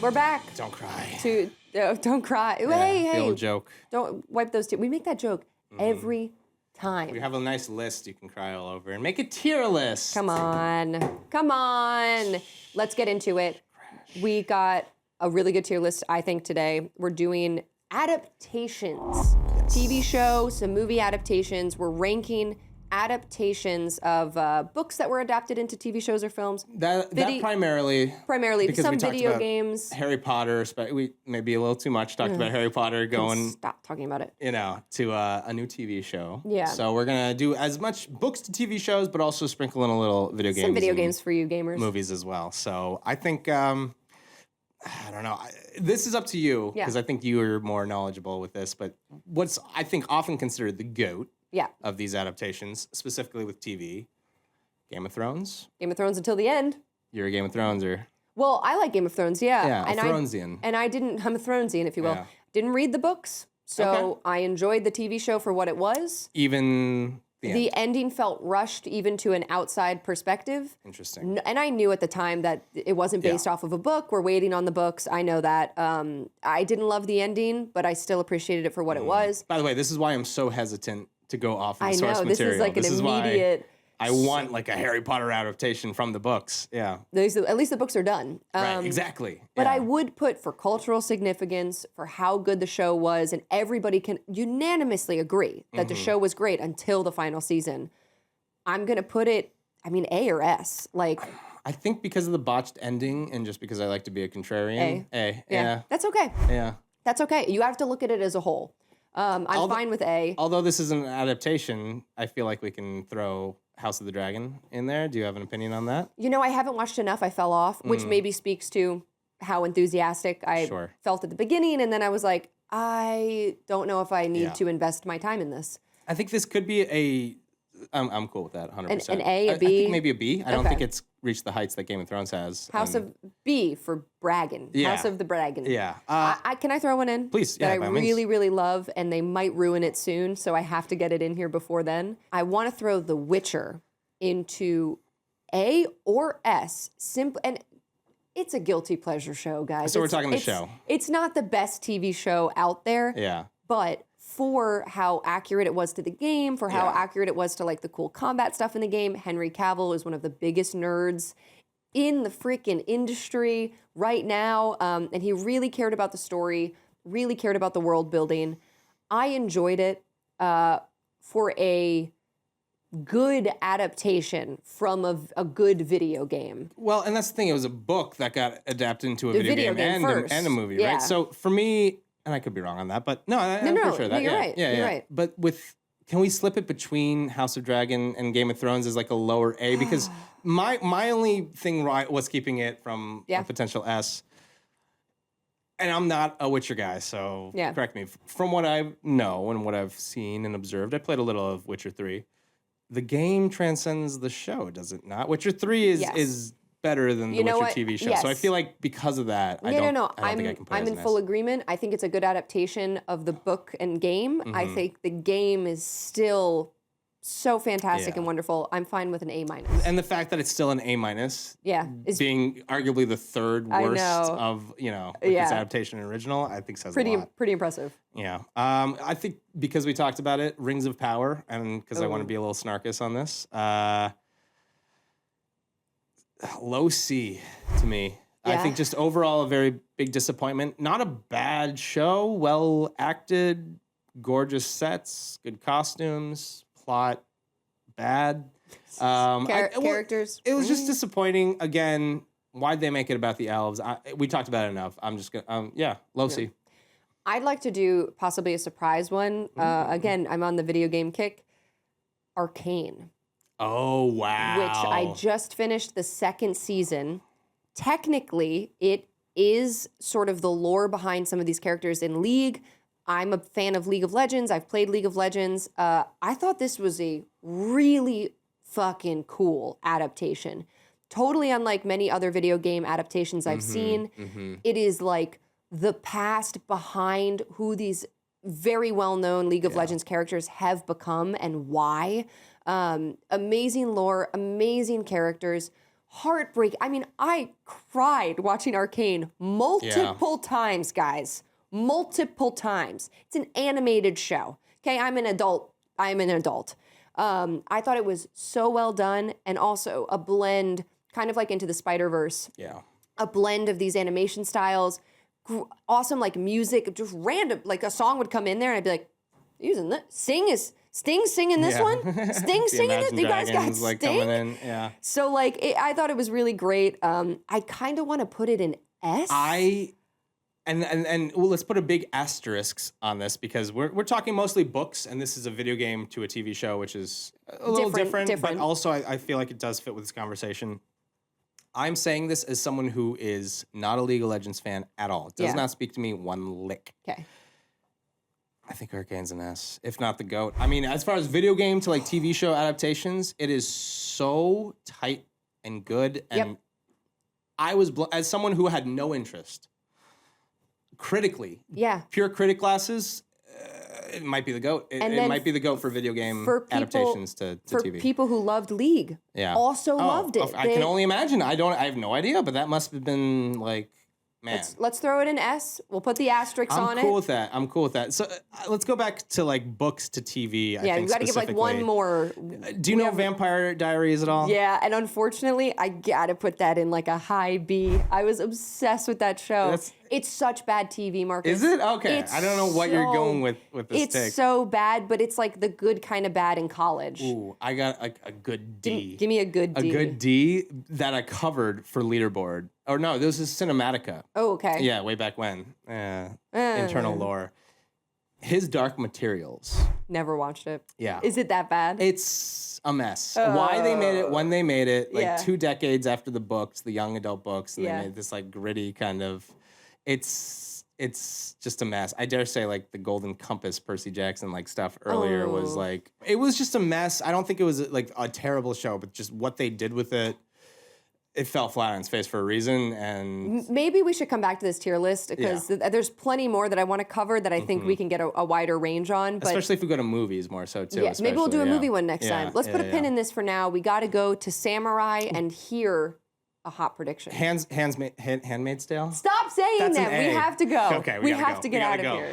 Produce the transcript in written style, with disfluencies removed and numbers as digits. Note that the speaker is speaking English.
We're back. Don't cry. Don't cry. Yeah, hey. The old joke. Don't wipe those tears. We make that joke every time. We have a nice list you can cry all over and make a tier list. Come on. Come on. Let's get into it. We got a really good tier list, I think, today. We're doing adaptations. Yes. TV show, some movie adaptations. We're ranking adaptations of books that were adapted into TV shows or films. That primarily because some we talked video about games. Harry Potter, we maybe a little too much talked about Harry Potter going. Stop talking about it. To a new TV show. Yeah. So we're gonna do as much books to TV shows, but also sprinkle in a little video games. Some video games for you gamers. Movies as well. So I think I don't know. This is up to you because I think you are more knowledgeable with this. But what's I think often considered the GOAT of these adaptations, specifically with TV, Game of Thrones. Game of Thrones until the end. You're a Game of Throneser. Well, I like Game of Thrones, Yeah, and a Thronesian. I'm a Thronesian, if you will. Yeah. Didn't read the books, so I enjoyed the TV show for what it was. Even the ending felt rushed, even to an outside perspective. Interesting. And I knew at the time that it wasn't based off of a book. We're waiting on the books. I know that. I didn't love the ending, but I still appreciated it for what it was. By the way, this is why I'm so hesitant to go off of the source I know, material. this is like an immediate... I want like a Harry Potter adaptation from the books. Yeah. At least the books are done. Right, exactly. But I would put for cultural significance, for how good the show was, and everybody can unanimously agree that the show was great until the final season. I'm going to put it, A or S. Like, I think because of the botched ending and just because I like to be a contrarian. A. Yeah. That's okay. Yeah. That's okay. You have to look at it as a whole. I'm fine with A. Although this is an adaptation, I feel like we can throw House of the Dragon in there. Do you have an opinion on that? I haven't watched enough. I fell off, which maybe speaks to how enthusiastic I felt at the beginning. And then I was like, I don't know if I need to invest my time in this. I think this could be I'm cool with that, 100%. An A, a B? I think maybe a B. I don't think it's reached the heights that Game of Thrones has. House of B for bragging. Yeah. House of the Bragging. Yeah. Can I throw one in? Please, that I by all means. really, really love, and they might ruin it soon, so I have to get it in here before then. I want to throw The Witcher into A or S. And it's a guilty pleasure show, guys. So we're talking the show. It's not the best TV show out there. Yeah. But for how accurate it was to the game, for how accurate it was to like the cool combat stuff in the game, Henry Cavill is one of the biggest nerds in the freaking industry right now. And he really cared about the story, really cared about the world building. I enjoyed it for a good adaptation from a good video game. Well, and that's the thing. It was a book that got adapted into a video game and a movie, Yeah. right? So for me, and I could be wrong on that, but I'm pretty sure that. You're right. Yeah, You're right. But can we slip it between House of Dragon and Game of Thrones as like a lower A? Because my only thing was keeping it from a potential S. And I'm not a Witcher guy, so correct me. From what I know and what I've seen and observed, I played a little of Witcher 3. The game transcends the show, does it not? Witcher 3 is better than the Witcher TV show. Yes. So I feel like because of that, I don't think I can put it I'm as in an full S. agreement. I think it's a good adaptation of the book and game. I think the game is still so fantastic and wonderful. I'm fine with an A-. And the fact that it's still an A-, is being arguably the third worst of, this adaptation and original, I think says a lot. Pretty impressive. Yeah. I think because we talked about it, Rings of Power, and because I want to be a little snarkish on this, low C to me. I think just overall a very big disappointment. Not a bad show, well acted, gorgeous sets, good costumes, plot bad. Characters. It was just disappointing. Again, why'd they make it about the elves? We talked about it enough. I'm just gonna, low C. I'd like to do possibly a surprise one. Again, I'm on the video game kick. Arcane. Oh, wow. Which I just finished the second season. Technically, it is sort of the lore behind some of these characters in League. I'm a fan of League of Legends. I've played League of Legends. I thought this was a really fucking cool adaptation. Totally unlike many other video game adaptations I've seen. It is like the past behind who these very well-known League of Legends characters have become and why. Amazing lore, amazing characters, heartbreak. I mean, I cried watching Arcane multiple times, guys. Multiple times. It's an animated show. Okay, I'm an adult. I thought it was so well done, and also a blend, kind of like Into the Spider-Verse. Yeah. A blend of these animation styles, awesome like music, just random. Like a song would come in there, and I'd be like, "Using that Sting singing this one? Sting singing it? You guys got Sting?" Like coming in. Yeah. So like, I thought it was really great. I kind of want to put it in S. And well, let's put a big asterisk on this because we're talking mostly books, and this is a video game to a TV show, which is a little different. But also, I feel like it does fit with this conversation. I'm saying this as someone who is not a League of Legends fan at all. It does not speak to me one lick. Okay. I think Arcane's an S, if not the GOAT. I mean, as far as video game to like TV show adaptations, it is so tight and good. And I was, as someone who had no interest, critically, pure critic classes, it might be the GOAT. It might be the GOAT for video game adaptations to TV. For people who loved League, also loved it. I can only imagine. I have no idea, but that must have been like, man. Let's throw it in S. We'll put the asterisks on it. I'm cool with that. So let's go back to like books to TV. I think you got to give like one more. Do you know Vampire Diaries at all? Yeah, and unfortunately, I gotta put that in like a high B. I was obsessed with that show. It's such bad TV, Marcus. Is it? Okay. I don't know what you're going with this take. It's so bad, but it's like the good kind of bad in college. Ooh, I got a good D. Give me a good D. A good D that I covered for Leaderboard. Or no, this is Cinematica. Oh, okay. Yeah, way back when. Internal lore. His Dark Materials. Never watched it. Yeah. Is it that bad? It's a mess. Why they made it, when they made it, like 2 decades after the books, the young adult books, and they made this like gritty kind of, it's just a mess. I dare say like the Golden Compass, Percy Jackson like stuff earlier was like, it was just a mess. I don't think it was like a terrible show, but just what they did with it, it fell flat on its face for a reason. And maybe we should come back to this tier list because there's plenty more that I want to cover that I think we can get a wider range on. But especially if we go to movies more so too. Yeah, maybe we'll do a movie one next time. Let's put a pin in this for now. We got to go to Samurai and hear a hot prediction. Handmaid's Tale? Stop saying that. We have to go. Okay, we have to get out of here.